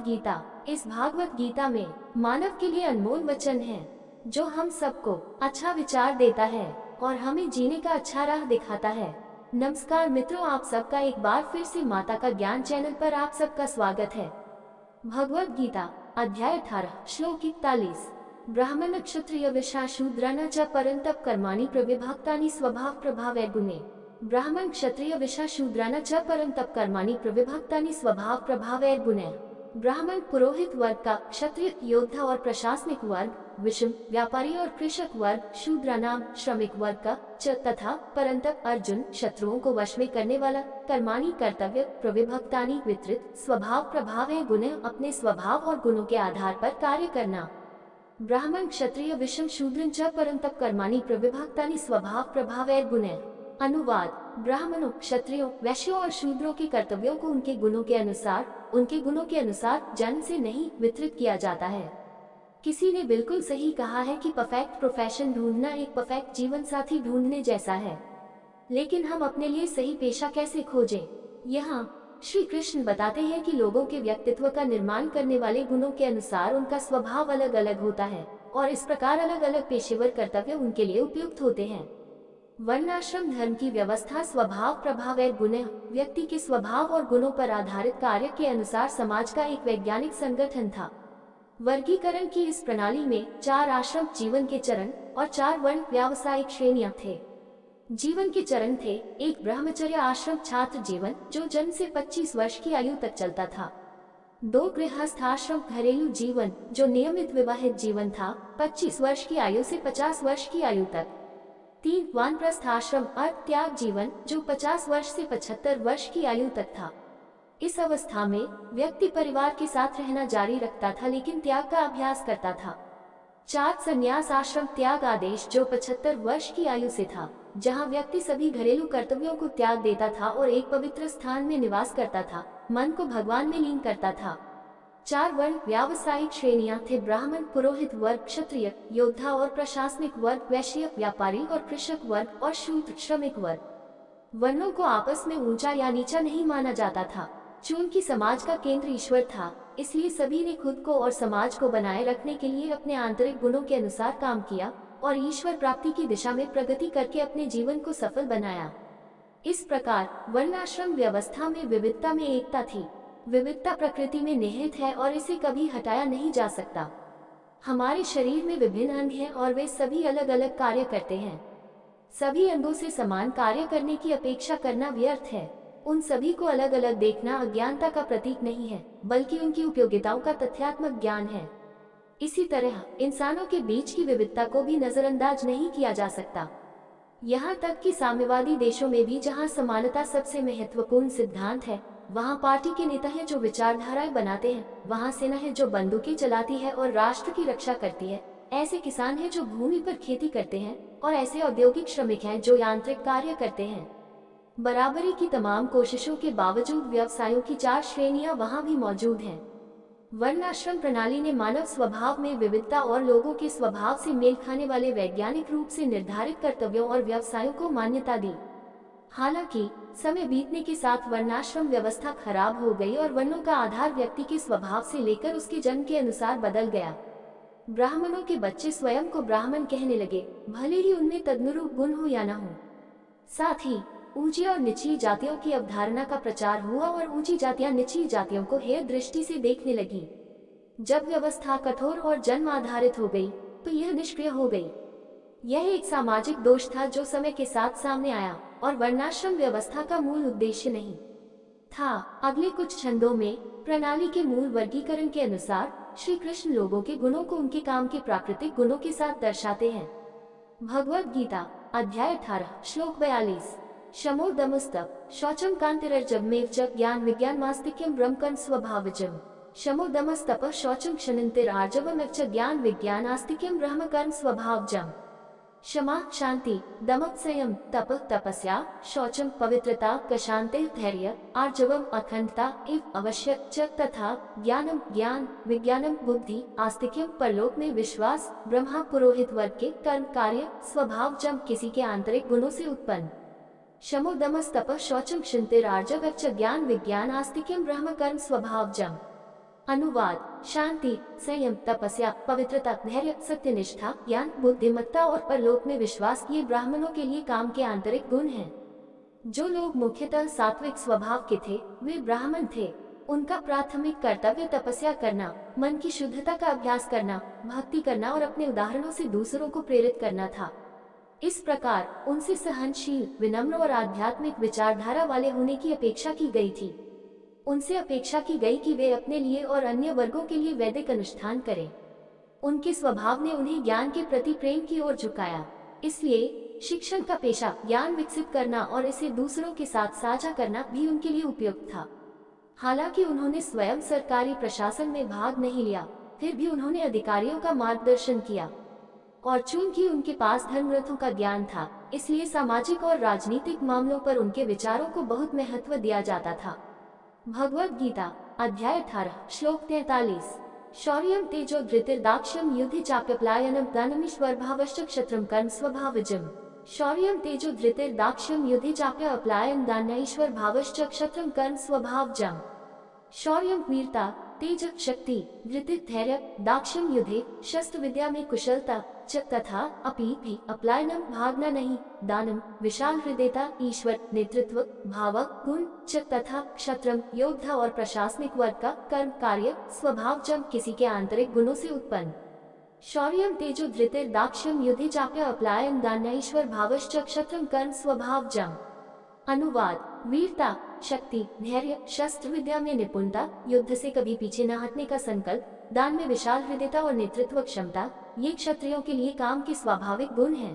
गीता। इस भागवत गीता में मानव के लिए अनमोल वचन है जो हम सबको अच्छा विचार देता है और हमें जीने का अच्छा राह दिखाता है। नमस्कार मित्रों, आप सबका एक बार फिर से माता का ज्ञान चैनल पर आप सबका स्वागत है। भगवत गीता अध्याय 18 श्लोक 41। ब्राह्मण क्षत्रिय वैश्य शूद्राण च परन्तप कर्माणि प्रविभक्तानि स्वभाव प्रभावे गुणे। ब्राह्मण क्षत्रिय वैश्य शूद्राण च परन्तप कर्माणि प्रविभक्तानि स्वभाव प्रभावे गुणे। ब्राह्मण पुरोहित वर्ग का, क्षत्रिय योद्धा और प्रशासनिक वर्ग, विषम व्यापारी और कृषक वर्ग, शूद्रानाम श्रमिक वर्ग का, च तथा परन्तप अर्जुन शत्रुओं को वश में करने वाला, कर्माणि कर्तव्य, प्रविभक्तानि वितरित, स्वभाव प्रभावे गुणे अपने स्वभाव और गुणों के आधार पर कार्य करना। ब्राह्मण क्षत्रिय विषम शूद्रं च परन्तप कर्माणि प्रविभक्तानि स्वभाव प्रभावे गुणे। अनुवाद: ब्राह्मणों, क्षत्रियों, वैश्यों और शूद्रों के कर्तव्यों को उनके गुणों के अनुसार जन्म से नहीं वितरित किया जाता है। किसी ने बिल्कुल सही कहा है कि परफेक्ट प्रोफेशन ढूंढना एक परफेक्ट जीवन साथी ढूंढने जैसा है। लेकिन हम अपने लिए सही पेशा कैसे खोजें? यहाँ श्री कृष्ण बताते हैं कि लोगों के व्यक्तित्व का निर्माण करने वाले गुणों के अनुसार उनका स्वभाव अलग अलग होता है और इस प्रकार अलग अलग पेशेवर कर्तव्य उनके लिए उपयुक्त होते हैं। वर्णाश्रम धर्म की व्यवस्था स्वभाव प्रभावे गुणे व्यक्ति के स्वभाव और गुणों पर आधारित कार्य के अनुसार समाज का एक वैज्ञानिक संगठन था। वर्गीकरण की इस प्रणाली में 4 आश्रम जीवन के चरण और 4 वर्ण व्यावसायिक श्रेणियां थे। जीवन के चरण थे: 1 ब्रह्मचर्य आश्रम छात्र जीवन जो जन्म से 25 वर्ष की आयु तक चलता था। 2 गृहस्थ आश्रम घरेलू जीवन जो नियमित विवाहित जीवन था, 25 वर्ष की आयु से 50 वर्ष की आयु तक। 3 वानप्रस्थ आश्रम अर्थ त्याग जीवन जो 50 वर्ष से 75 वर्ष की आयु तक था। इस अवस्था में व्यक्ति परिवार के साथ रहना जारी रखता था लेकिन त्याग का अभ्यास करता था। 4 संन्यास आश्रम त्याग आदेश जो 75 वर्ष की आयु से था, जहां व्यक्ति सभी घरेलू कर्तव्यों को त्याग देता था और एक पवित्र स्थान में निवास करता था, मन को भगवान में लीन करता था। 4 वर्ण व्यावसायिक श्रेणियां थे: ब्राह्मण पुरोहित वर्ग, क्षत्रिय योद्धा और प्रशासनिक वर्ग, वैश्य व्यापारी और कृषक वर्ग और शूद्र श्रमिक वर्ग। वर्णों को आपस में ऊंचा या नीचा नहीं माना जाता था। चूंकि समाज का केंद्र ईश्वर था, इसलिए सभी ने खुद को और समाज को बनाए रखने के लिए अपने आंतरिक गुणों के अनुसार काम किया और ईश्वर प्राप्ति की दिशा में प्रगति करके अपने जीवन को सफल बनाया। इस प्रकार वर्णाश्रम व्यवस्था में विविधता में एकता थी। विविधता प्रकृति में निहित है और इसे कभी हटाया नहीं जा सकता। हमारे शरीर में विभिन्न अंग हैं और वे सभी अलग अलग कार्य करते हैं। सभी अंगों से समान कार्य करने की अपेक्षा करना व्यर्थ है। उन सभी को अलग अलग देखना अज्ञानता का प्रतीक नहीं है, बल्कि उनकी उपयोगिताओं का तथ्यात्मक ज्ञान है। इसी तरह इंसानों के बीच की विविधता को भी नजरअंदाज नहीं किया जा सकता। यहाँ तक कि साम्यवादी देशों में भी जहाँ समानता सबसे महत्वपूर्ण सिद्धांत है, वहाँ पार्टी के नेता हैं जो विचारधाराएं बनाते हैं, वहाँ सेना है जो बंदूकें चलाती है और राष्ट्र की रक्षा करती है, ऐसे किसान हैं जो भूमि पर खेती करते हैं और ऐसे औद्योगिक श्रमिक हैं जो यांत्रिक कार्य करते हैं। बराबरी की तमाम कोशिशों के बावजूद व्यवसायों की 4 श्रेणियां वहाँ भी मौजूद हैं। वर्णाश्रम प्रणाली ने मानव स्वभाव में विविधता और लोगों के स्वभाव से मेल खाने वाले वैज्ञानिक रूप से निर्धारित कर्तव्यों और व्यवसायों को मान्यता दी। हालांकि समय बीतने के साथ वर्णाश्रम व्यवस्था खराब हो गई और वर्णों का आधार व्यक्ति के स्वभाव से लेकर उसके जन्म के अनुसार बदल गया। ब्राह्मणों के बच्चे स्वयं को ब्राह्मण कहने लगे, भले ही उनमें तदनुरूप गुण हो या न हो। साथ ही ऊंची और निचली जातियों की अवधारणा का प्रचार हुआ और ऊंची जातियां निचली जातियों को हेय दृष्टि से देखने लगी। जब व्यवस्था कठोर और जन्म आधारित हो गई तो यह निष्क्रिय हो गई। यह एक सामाजिक दोष था जो समय के साथ सामने आया और वर्णाश्रम व्यवस्था का मूल उद्देश्य नहीं था। अगले कुछ छंदों में प्रणाली के मूल वर्गीकरण के अनुसार श्री कृष्ण लोगों के गुणों को उनके काम के प्राकृतिक गुणों के साथ दर्शाते हैं। भगवत गीता अध्याय 18 श्लोक 42। शमो दमस्तप शौचम कांतिरजमेव च ज्ञान विज्ञान मास्तिक्यम ब्रह्मकर्म स्वभावजम। शमो दमस्तप शौचम क्षणंतिरार्जवमेव च ज्ञान विज्ञान आस्तिक्यम ब्रह्मकर्म स्वभावजम। क्षमा शांति, दमक संयम, तप तपस्या, शौचम पवित्रता, कशांति धैर्य, आर्जवम अखंडता एवं आवश्यक च तथा ज्ञानम ज्ञान, विज्ञानम बुद्धि, आस्तिक्यम परलोक में विश्वास, ब्रह्मा पुरोहित वर्ग के कर्म कार्य, स्वभावजम किसी के आंतरिक गुणों से उत्पन्न। शमो दमस तप शौचम क्षिंतिरार्जव च ज्ञान विज्ञान आस्तिक्यम ब्रह्म कर्म स्वभावजम। अनुवाद शांति, संयम, तपस्या, पवित्रता, धैर्य, सत्यनिष्ठा, ज्ञान, बुद्धिमत्ता और परलोक में विश्वास ये ब्राह्मणों के लिए काम के आंतरिक गुण हैं। जो लोग मुख्यतः सात्विक स्वभाव के थे वे ब्राह्मण थे। उनका प्राथमिक कर्तव्य तपस्या करना, मन की शुद्धता का अभ्यास करना, भक्ति करना और अपने उदाहरणों से दूसरों को प्रेरित करना था। इस प्रकार उनसे सहनशील, विनम्र और आध्यात्मिक विचारधारा वाले होने की अपेक्षा की गई थी। उनसे अपेक्षा की गई कि वे अपने लिए और अन्य वर्गों के लिए वैदिक अनुष्ठान करें। उनके स्वभाव ने उन्हें ज्ञान के प्रति प्रेम की ओर झुकाया। इसलिए शिक्षण का पेशा ज्ञान विकसित करना और इसे दूसरों के साथ साझा करना भी उनके लिए उपयुक्त था। हालांकि उन्होंने स्वयं सरकारी प्रशासन में भाग नहीं लिया, फिर भी उन्होंने अधिकारियों का मार्गदर्शन किया। और चूंकि उनके पास धर्मग्रंथों का ज्ञान था, इसलिए सामाजिक और राजनीतिक मामलों पर उनके विचारों को बहुत महत्व दिया जाता था। भगवद गीता अध्याय 18 श्लोक 43। शौर्यं तेजो धृतिर्दाक्ष्यं युद्धि चाप्यप्लायनं दानमीश्वर भावश्च क्षत्रं कर्म स्वभावजम्। शौर्यं तेजो धृतिर्दाक्ष्यं युद्धि चाप्यप्लायनं दानमीश्वर भावश्च क्षत्रं कर्म स्वभावजम्। शौर्यं वीरता, तेज शक्ति, धृति धैर्य, दाक्ष्यम युद्धे शस्त्र विद्या में कुशलता, च तथा अपि भी अपलायनम भागना नहीं, दानम विशाल हृदयता, ईश्वर नेतृत्व, भावक गुण, च तथा क्षत्रम योद्धा और प्रशासनिक वर्ग का कर्म कार्य स्वभाव जम किसी के आंतरिक गुणों से उत्पन्न। शौर्यम तेजो धृतिर दाक्ष्यम युद्धे चाप्य अपलायन दानईश्वर भावश्च क्षत्रम कर्म स्वभाव जम। अनुवाद वीरता, शक्ति, धैर्य, शस्त्र विद्या में निपुणता, युद्ध से कभी पीछे न हटने का संकल्प, दान में विशाल हृदयता और नेतृत्व क्षमता, ये क्षत्रियों के लिए काम के स्वाभाविक गुण हैं।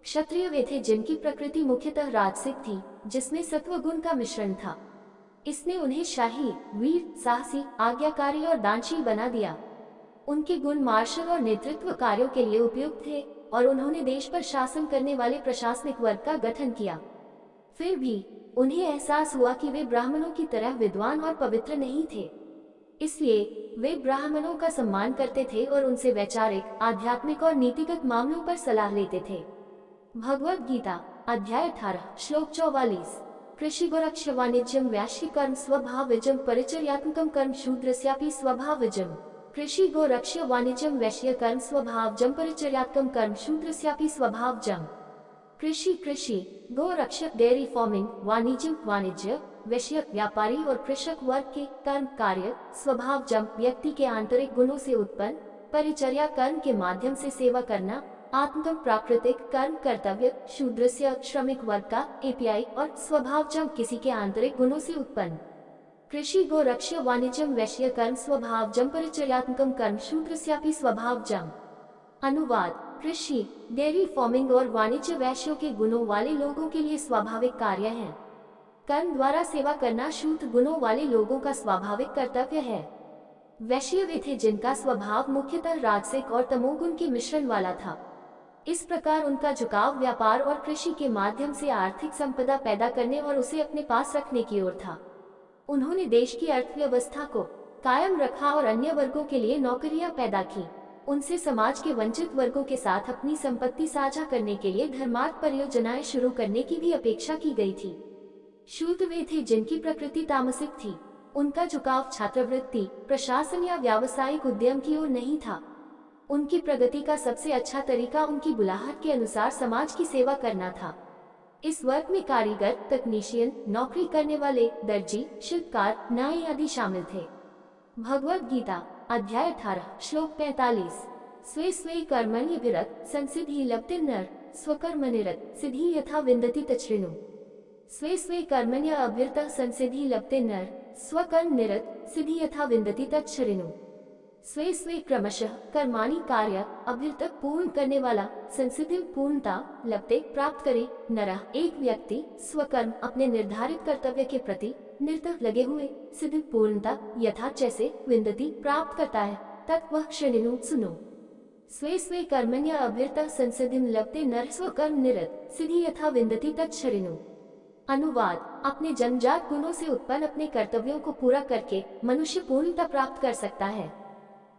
क्षत्रिय वे थे जिनकी प्रकृति मुख्यतः राजसिक थी, जिसमें सत्व गुण का मिश्रण था। इसने उन्हें शाही, वीर, साहसी, आज्ञाकारी और दानशील बना दिया। उनके गुण मार्शल और नेतृत्व कार्यों के लिए उपयुक्त थे और उन्होंने देश पर शासन करने वाले प्रशासनिक वर्ग का गठन किया। फिर भी उन्हें एहसास हुआ कि वे ब्राह्मणों की तरह विद्वान और पवित्र नहीं थे। इसलिए वे ब्राह्मणों का सम्मान करते थे और उनसे वैचारिक, आध्यात्मिक और नीतिगत मामलों पर सलाह लेते थे। भगवद गीता अध्याय 18 श्लोक 44। कृषि गोरक्ष वाणिज्यम वैश्य कर्म स्वभावजम परिचर्यात्मकम कर्म शूद्रस्यापि स्वभावजम। कृषि गोरक्ष वाणिज्यम वैश्य कर्म स्वभावजम परिचर्यात्मकम कर्म शूद्रस्यापि स्वभावजम। कृषि, गो रक्षक डेयरी फार्मिंग, वाणिज्य वैश्य व्यापारी और कृषक वर्ग के कर्म कार्य स्वभाव जम व्यक्ति के आंतरिक गुणों से उत्पन्न, परिचर्या कर्म के माध्यम से सेवा करना, आत्मगम प्राकृतिक कर्म कर्तव्य, शूद्रस्य श्रमिक वर्ग का एपीआई और स्वभाव जम किसी के आंतरिक गुणों से उत्पन्न। कृषि गो रक्ष्य वाणिज्यम वैश्य कर्म स्वभाव जम परिचर्यात्मकम कर्म शूद्रस्यापि स्वभाव जम। अनुवाद कृषि, डेयरी फार्मिंग और वाणिज्य वैश्यों के गुणों वाले लोगों के लिए स्वाभाविक कार्य है। कर्म द्वारा सेवा करना शूद्र गुणों वाले लोगों का स्वाभाविक कर्तव्य है। वैश्य वे थे जिनका स्वभाव मुख्यतः राजसिक और तमोगुण के मिश्रण वाला था। इस प्रकार उनका झुकाव व्यापार और कृषि के माध्यम से आर्थिक संपदा पैदा करने और उसे अपने पास रखने की ओर था। उन्होंने देश की अर्थव्यवस्था को कायम रखा और अन्य वर्गों के लिए नौकरियां पैदा की। उनसे समाज के वंचित वर्गों के साथ अपनी संपत्ति साझा करने के लिए धर्मार्थ परियोजनाएं शुरू करने की भी अपेक्षा की गई थी। शूद्र वे थे जिनकी प्रकृति तामसिक थी। उनका झुकाव छात्रवृत्ति, प्रशासन या व्यावसायिक उद्यम की ओर नहीं था। उनकी प्रगति का सबसे अच्छा तरीका उनकी बुलाहट के अनुसार समाज की सेवा करना था। इस वर्ग में कारीगर, तकनीशियन, नौकरी करने वाले, दर्जी, शिल्पकार, नाई आदि शामिल थे। भगवद गीता अध्याय 18 श्लोक 45। स्वे स्वे कर्मण्यभिरत संसिद्धि लब्धे नर स्वकर्मनिरत सिद्धि यथा विन्दति तच्छृणु। स्वे स्वे कर्मण्य अभिरतः संसिद्धि लब्धे नर स्वकर्म निरत सिद्धि यथा विन्दति तच्छृणु। स्वे स्वे क्रमशः कर्माणि कार्य अभिरत पूर्ण करने वाला, संसिद्धि पूर्णता लब्धे प्राप्त करे, नरः एक व्यक्ति, स्वकर्म अपने निर्धारित कर्तव्य के प्रति निरत लगे हुए, सिद्धि पूर्णता यथा जैसे विन्दति प्राप्त करता है, तत् वह शृणु सुनो। स्वे स्वे कर्मण्य अभिरतः संसिद्धिं लब्धे नर स्वकर्म निरत सिद्धि यथा विन्दति तच्छृणु। अनुवाद अपने जन्मजात गुणों से उत्पन्न अपने कर्तव्यों को पूरा करके मनुष्य पूर्णता प्राप्त कर सकता है।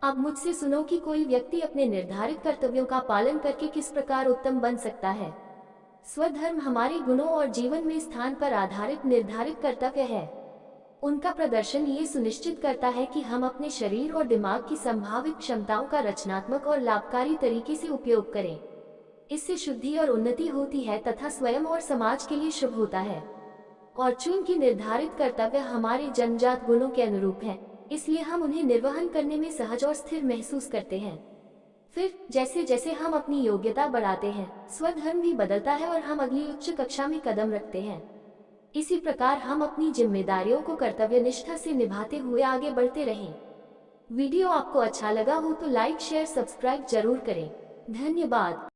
अब मुझसे सुनो कि कोई व्यक्ति अपने निर्धारित कर्तव्यों का पालन करके किस प्रकार उत्तम बन सकता है। स्वधर्म हमारे गुणों और जीवन में स्थान पर आधारित निर्धारित कर्तव्य है। उनका प्रदर्शन ये सुनिश्चित करता है कि हम अपने शरीर और दिमाग की संभावित क्षमताओं का रचनात्मक और लाभकारी तरीके से उपयोग करें। इससे शुद्धि और उन्नति होती है तथा स्वयं और समाज के लिए शुभ होता है। और चूंकि निर्धारित कर्तव्य हमारे जन्मजात गुणों के अनुरूप हैं, इसलिए हम उन्हें निर्वहन करने में सहज और स्थिर महसूस करते हैं। फिर जैसे जैसे हम अपनी योग्यता बढ़ाते हैं, स्वधर्म भी बदलता है और हम अगली उच्च कक्षा में कदम रखते हैं। इसी प्रकार हम अपनी जिम्मेदारियों को कर्तव्य निष्ठा से निभाते हुए आगे बढ़ते रहें। वीडियो आपको अच्छा लगा हो तो लाइक शेयर सब्सक्राइब जरूर करें। धन्यवाद।